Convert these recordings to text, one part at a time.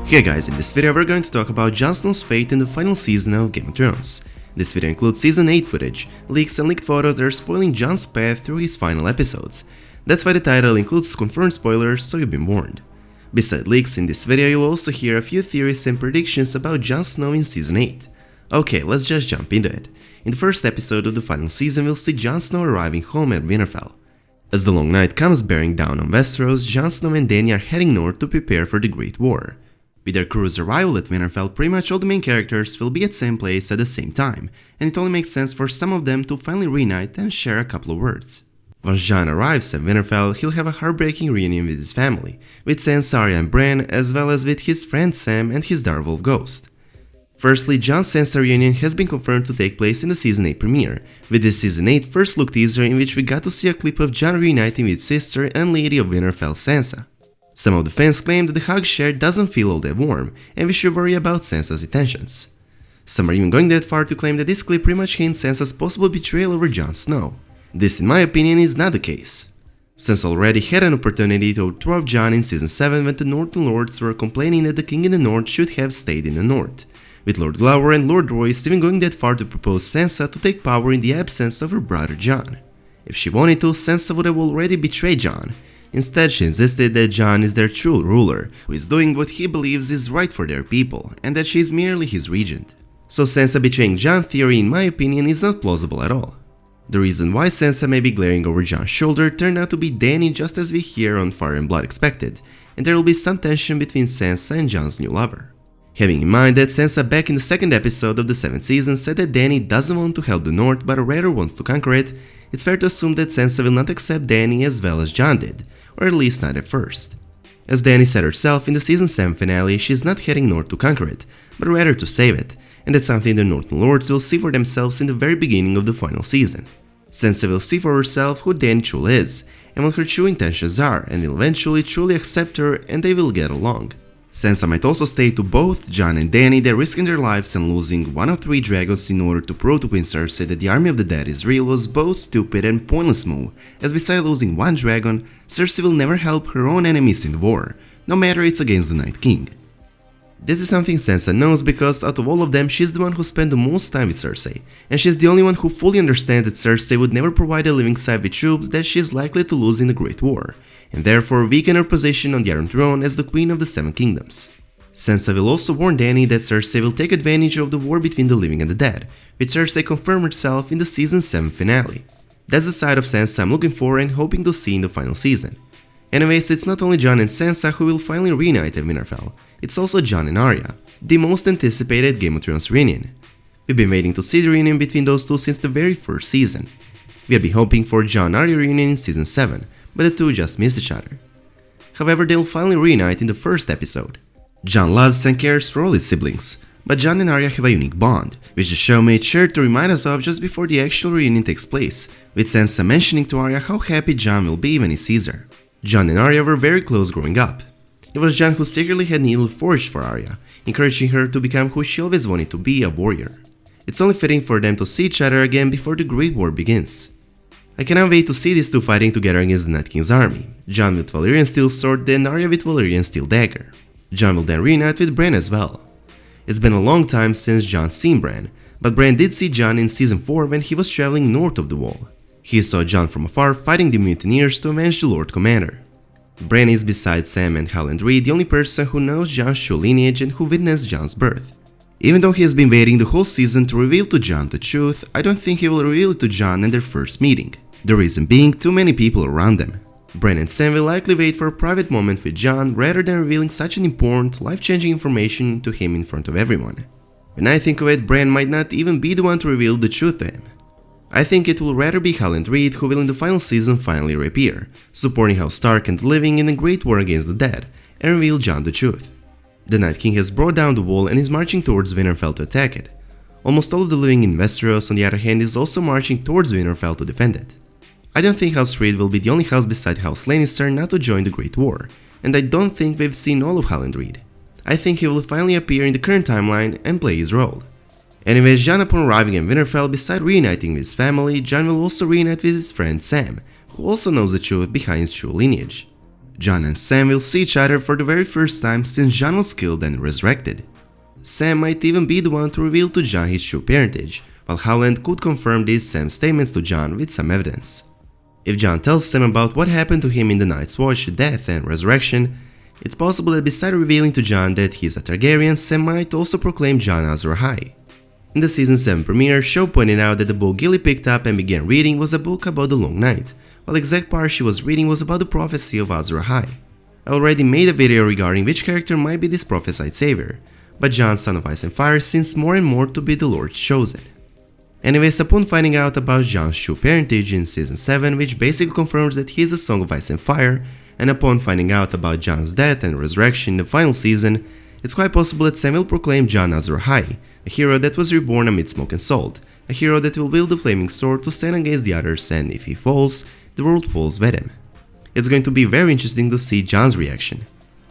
Hey guys, in this video we're going to talk about Jon Snow's fate in the final season of Game of Thrones. This video includes Season 8 footage, leaks and leaked photos that are spoiling Jon's path through his final episodes. That's why the title includes confirmed spoilers, so you've been warned. Besides leaks, in this video you'll also hear a few theories and predictions about Jon Snow in Season 8. Okay, let's just jump into it. In the first episode of the final season we'll see Jon Snow arriving home at Winterfell. As the long night comes bearing down on Westeros, Jon Snow and Dany are heading north to prepare for the Great War. With their crew's arrival at Winterfell, pretty much all the main characters will be at the same place at the same time, and it only makes sense for some of them to finally reunite and share a couple of words. Once Jon arrives at Winterfell, he'll have a heartbreaking reunion with his family, with Sansa, Arya and Bran, as well as with his friend Sam and his direwolf Ghost. Firstly, Jon's Sansa reunion has been confirmed to take place in the Season 8 premiere, with this Season 8 first look teaser in which we got to see a clip of Jon reuniting with sister and Lady of Winterfell Sansa. Some of the fans claim that the hug shared doesn't feel all that warm, and we should worry about Sansa's intentions. Some are even going that far to claim that this clip pretty much hints Sansa's possible betrayal over Jon Snow. This, in my opinion, is not the case. Sansa already had an opportunity to overthrow Jon in Season 7 when the Northern Lords were complaining that the King in the North should have stayed in the North, with Lord Glower and Lord Royce even going that far to propose Sansa to take power in the absence of her brother Jon. If she wanted to, Sansa would have already betrayed Jon. Instead, she insisted that Jon is their true ruler, who is doing what he believes is right for their people, and that she is merely his regent. So Sansa betraying Jon theory, in my opinion, is not plausible at all. The reason why Sansa may be glaring over Jon's shoulder turned out to be Dany, just as we hear on Fire and Blood expected, and there will be some tension between Sansa and Jon's new lover. Having in mind that Sansa back in the second episode of the 7th season said that Dany doesn't want to help the North but rather wants to conquer it, it's fair to assume that Sansa will not accept Dany as well as Jon did, or at least not at first. As Dany said herself in the Season 7 finale, she's not heading north to conquer it, but rather to save it, and that's something the Northern Lords will see for themselves in the very beginning of the final season. Sansa will see for herself who Dany truly is, and what her true intentions are, and will eventually truly accept her and they will get along. Sansa might also state to both Jon and Dany that risking their lives and losing one of 3 dragons in order to prove to Queen Cersei that the army of the dead is real was both stupid and pointless move, as besides losing one dragon, Cersei will never help her own enemies in the war, no matter it's against the Night King. This is something Sansa knows because out of all of them she's the one who spent the most time with Cersei, and she's the only one who fully understands that Cersei would never provide a living side with troops that she is likely to lose in the Great War, and therefore weaken her position on the Iron Throne as the Queen of the Seven Kingdoms. Sansa will also warn Dany that Cersei will take advantage of the war between the living and the dead, with Cersei confirmed herself in the Season 7 finale. That's the side of Sansa I'm looking for and hoping to see in the final season. Anyways, it's not only Jon and Sansa who will finally reunite at Winterfell, it's also Jon and Arya, the most anticipated Game of Thrones reunion. We've been waiting to see the reunion between those two since the very first season. We had been hoping for Jon-Arya reunion in Season 7, but the two just missed each other. However, they'll finally reunite in the first episode. Jon loves and cares for all his siblings, but Jon and Arya have a unique bond, which the show made sure to remind us of just before the actual reunion takes place, with Sansa mentioning to Arya how happy Jon will be when he sees her. Jon and Arya were very close growing up. It was Jon who secretly had needle forged for Arya, encouraging her to become who she always wanted to be, a warrior. It's only fitting for them to see each other again before the Great War begins. I cannot wait to see these two fighting together against the Night King's army, Jon with Valyrian steel sword and Arya with Valyrian steel dagger. Jon will then reunite with Bran as well. It's been a long time since Jon's seen Bran, but Bran did see Jon in Season 4 when he was traveling north of the Wall. He saw Jon from afar fighting the mutineers to avenge the Lord Commander. Bran is, besides Sam and Howland Reed, the only person who knows Jon's true lineage and who witnessed Jon's birth. Even though he has been waiting the whole season to reveal to Jon the truth, I don't think he will reveal it to Jon in their first meeting. The reason being too many people around them. Bran and Sam will likely wait for a private moment with Jon rather than revealing such an important, life-changing information to him in front of everyone. When I think of it, Bran might not even be the one to reveal the truth to him. I think it will rather be Howland Reed who will in the final season finally reappear, supporting House Stark and living in a great war against the dead, and reveal Jon the truth. The Night King has brought down the wall and is marching towards Winterfell to attack it. Almost all of the living in Westeros, on the other hand, is also marching towards Winterfell to defend it. I don't think House Reed will be the only house beside House Lannister not to join the Great War, and I don't think we've seen all of Howland Reed. I think he will finally appear in the current timeline and play his role. Anyways, Jon upon arriving in Winterfell, beside reuniting with his family, Jon will also reunite with his friend Sam, who also knows the truth behind his true lineage. Jon and Sam will see each other for the very first time since Jon was killed and resurrected. Sam might even be the one to reveal to Jon his true parentage, while Howland could confirm these Sam's statements to Jon with some evidence. If Jon tells Sam about what happened to him in the Night's Watch, death and resurrection, it's possible that besides revealing to Jon that he is a Targaryen, Sam might also proclaim Jon Azor Ahai. In the Season 7 premiere, Shaw pointed out that the book Gilly picked up and began reading was a book about the Long Night, while the exact part she was reading was about the prophecy of Azor Ahai. I already made a video regarding which character might be this prophesied savior, but Jon, son of Ice and Fire, seems more and more to be the Lord's chosen. Anyways, upon finding out about Jon's true parentage in Season 7, which basically confirms that he is the Song of Ice and Fire, and upon finding out about Jon's death and resurrection in the final season, it's quite possible that Sam will proclaim Jon Azor Ahai, a hero that was reborn amid smoke and salt, a hero that will wield the flaming sword to stand against the others, and if he falls, the world falls with him. It's going to be very interesting to see Jon's reaction.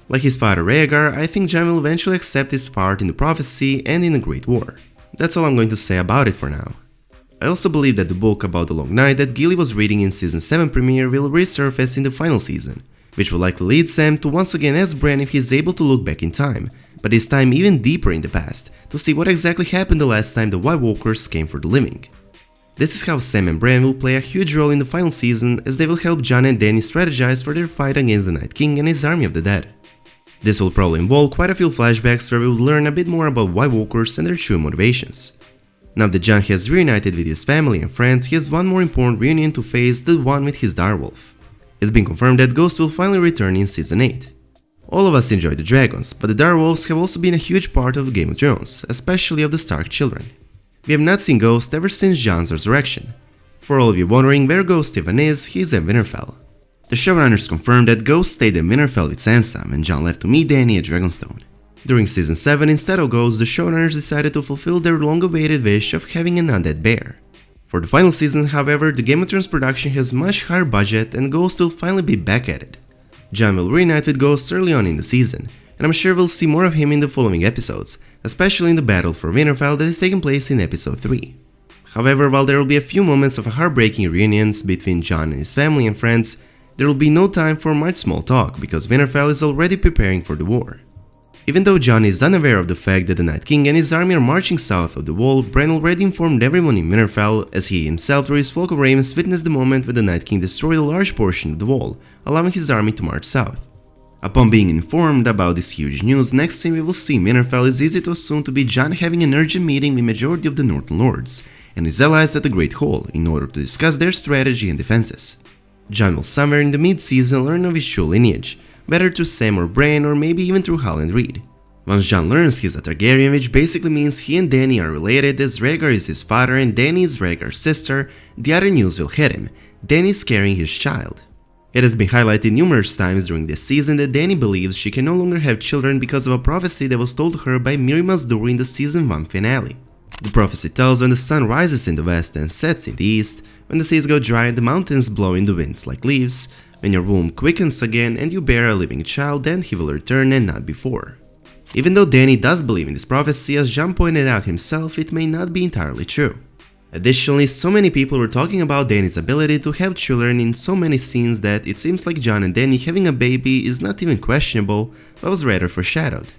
Like his father Rhaegar, I think Jon will eventually accept his part in the prophecy and in the Great War. That's all I'm going to say about it for now. I also believe that the book about the Long Night that Gilly was reading in Season 7 premiere will resurface in the final season, which will likely lead Sam to once again ask Bran if he's able to look back in time, but this time even deeper in the past, to see what exactly happened the last time the White Walkers came for the living. This is how Sam and Bran will play a huge role in the final season, as they will help Jon and Dany strategize for their fight against the Night King and his army of the dead. This will probably involve quite a few flashbacks where we will learn a bit more about White Walkers and their true motivations. Now that Jon has reunited with his family and friends, he has one more important reunion to face, the one with his direwolf. It's been confirmed that Ghost will finally return in Season 8. All of us enjoy the dragons, but the direwolves have also been a huge part of Game of Thrones, especially of the Stark children. We have not seen Ghost ever since Jon's resurrection. For all of you wondering where Ghost even is, he is at Winterfell. The showrunners confirmed that Ghost stayed at Winterfell with Sansa and Jon left to meet Dany at Dragonstone. During Season 7, instead of Ghost, the showrunners decided to fulfill their long-awaited wish of having an undead bear. For the final season, however, the Game of Thrones production has much higher budget and Ghost will finally be back at it. Jon will reunite with Ghost early on in the season, and I'm sure we'll see more of him in the following episodes, especially in the battle for Winterfell that is taking place in Episode 3. However, while there will be a few moments of heartbreaking reunions between Jon and his family and friends, there will be no time for much small talk because Winterfell is already preparing for the war. Even though Jon is unaware of the fact that the Night King and his army are marching south of the wall, Bran already informed everyone in Winterfell, as he himself through his Flock of Ravens witnessed the moment when the Night King destroyed a large portion of the wall, allowing his army to march south. Upon being informed about this huge news, the next scene we will see in Winterfell is easy to assume to be Jon having an urgent meeting with majority of the Northern Lords and his allies at the Great Hall in order to discuss their strategy and defenses. Jon will somewhere in the mid-season learn of his true lineage, whether through Sam or Bran or maybe even through Howland Reed. Once Jon learns he's a Targaryen, which basically means he and Dany are related as Rhaegar is his father and Dany is Rhaegar's sister, the other news will hit him: Dany is carrying his child. It has been highlighted numerous times during this season that Dany believes she can no longer have children because of a prophecy that was told to her by Mirri Maz Duur in the Season 1 finale. The prophecy tells when the sun rises in the west and sets in the east, when the seas go dry and the mountains blow in the winds like leaves, when your womb quickens again and you bear a living child, then he will return and not before. Even though Dany does believe in this prophecy, as Jon pointed out himself, it may not be entirely true. Additionally, so many people were talking about Dany's ability to have children in so many scenes that it seems like Jon and Dany having a baby is not even questionable, but was rather foreshadowed.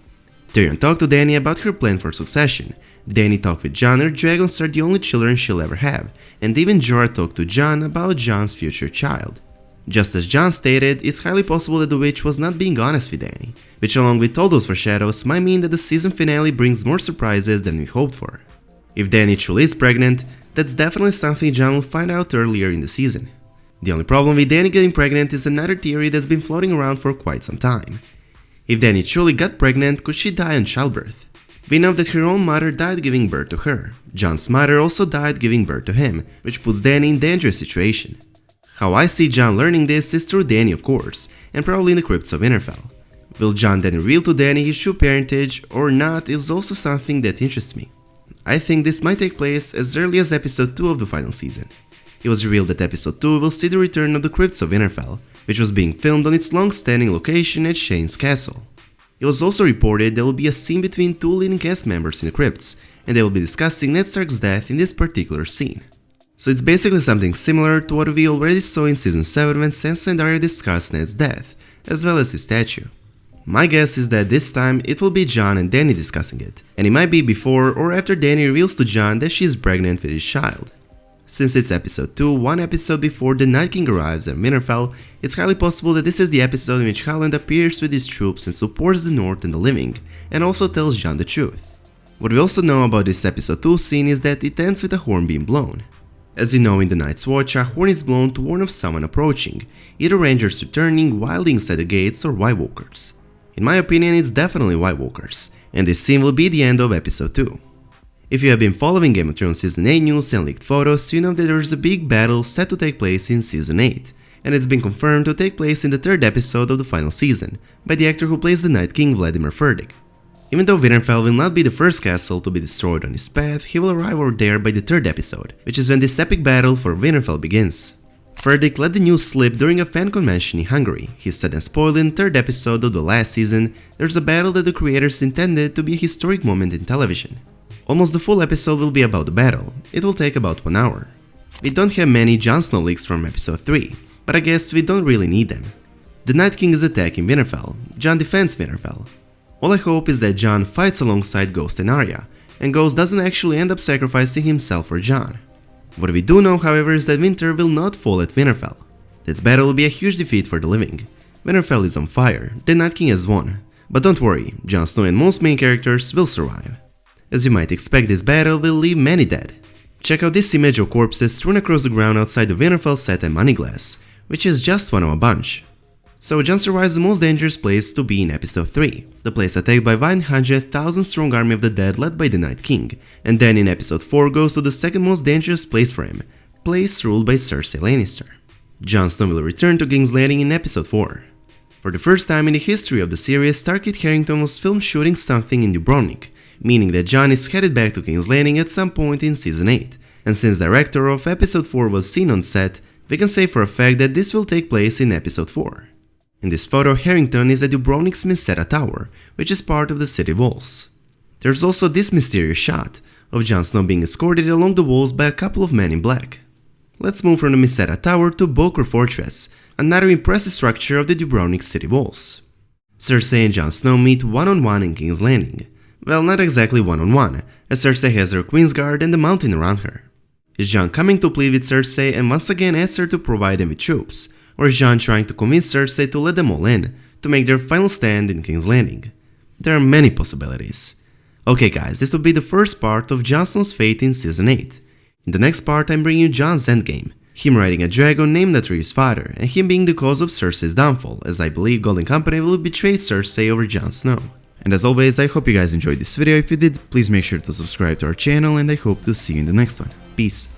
Tyrion talked to Dany about her plan for succession. Dany talked with Jon her dragons are the only children she'll ever have, and even Jorah talked to Jon about Jon's future child. Just as Jon stated, it's highly possible that the witch was not being honest with Dany, which along with all those foreshadows might mean that the season finale brings more surprises than we hoped for. If Dany truly is pregnant, that's definitely something Jon will find out earlier in the season. The only problem with Dany getting pregnant is another theory that's been floating around for quite some time. If Dany truly got pregnant, could she die in childbirth? We know that her own mother died giving birth to her. Jon's mother also died giving birth to him, which puts Dany in a dangerous situation. How I see Jon learning this is through Dany, of course, and probably in the crypts of Winterfell. Will Jon then reveal to Dany his true parentage or not is also something that interests me. I think this might take place as early as episode 2 of the final season. It was revealed that episode 2 will see the return of the crypts of Winterfell, which was being filmed on its long-standing location at Shane's castle. It was also reported there will be a scene between two leading cast members in the crypts, and they will be discussing Ned Stark's death in this particular scene. So it's basically something similar to what we already saw in Season 7 when Sansa and Arya discussed Ned's death, as well as his statue. My guess is that this time it will be Jon and Dany discussing it, and it might be before or after Dany reveals to Jon that she is pregnant with his child. Since it's episode 2, one episode before the Night King arrives at Winterfell, it's highly possible that this is the episode in which Howland appears with his troops and supports the North and the Living, and also tells Jon the truth. What we also know about this episode 2 scene is that it ends with a horn being blown. As you know, in the Night's Watch, a horn is blown to warn of someone approaching, either Rangers returning, wildlings at the gates, or White Walkers. In my opinion, it's definitely White Walkers, and this scene will be the end of episode 2. If you have been following Game of Thrones Season 8 news and leaked photos, you know that there is a big battle set to take place in Season 8, and it's been confirmed to take place in the 3rd episode of the final season, by the actor who plays the Night King, Vladimir Furdik. Even though Winterfell will not be the first castle to be destroyed on his path, he will arrive over there by the 3rd episode, which is when this epic battle for Winterfell begins. Furdik let the news slip during a fan convention in Hungary. He said and spoiled in the 3rd episode of the last season, there's a battle that the creators intended to be a historic moment in television. Almost the full episode will be about the battle. It will take about 1 hour. We don't have many Jon Snow leaks from episode 3, but I guess we don't really need them. The Night King is attacking Winterfell, Jon defends Winterfell. All I hope is that Jon fights alongside Ghost and Arya, and Ghost doesn't actually end up sacrificing himself for Jon. What we do know, however, is that Winter will not fall at Winterfell. This battle will be a huge defeat for the Living. Winterfell is on fire, the Night King has won. But don't worry, Jon Snow and most main characters will survive. As you might expect, this battle will leave many dead. Check out this image of corpses strewn across the ground outside the Winterfell set at Moneyglass, which is just one of a bunch. So Jon survives the most dangerous place to be in episode 3, the place attacked by 100,000 strong army of the dead led by the Night King, and then in episode 4 goes to the second most dangerous place for him, place ruled by Cersei Lannister. Jon Snow will return to King's Landing in episode 4. For the first time in the history of the series, Star-Kit Harington was filmed shooting something in Dubrovnik, meaning that Jon is headed back to King's Landing at some point in season 8, and since the director of episode 4 was seen on set, we can say for a fact that this will take place in episode 4. In this photo, Harington is at Dubrovnik's Misera Tower, which is part of the city walls. There's also this mysterious shot of Jon Snow being escorted along the walls by a couple of men in black. Let's move from the Misera Tower to Boker Fortress, another impressive structure of the Dubrovnik city walls. Cersei and Jon Snow meet one-on-one in King's Landing. Well, not exactly one-on-one, as Cersei has her Queensguard and the mountain around her. Is Jon coming to plead with Cersei and once again ask her to provide them with troops? Or is Jon trying to convince Cersei to let them all in, to make their final stand in King's Landing? There are many possibilities. Okay guys, this will be the first part of Jon Snow's fate in season 8. In the next part I'm bringing you Jon's endgame, him riding a dragon named Atreus' father, and him being the cause of Cersei's downfall, as I believe Golden Company will betray Cersei over Jon Snow. And as always, I hope you guys enjoyed this video. If you did, please make sure to subscribe to our channel, and I hope to see you in the next one. Peace.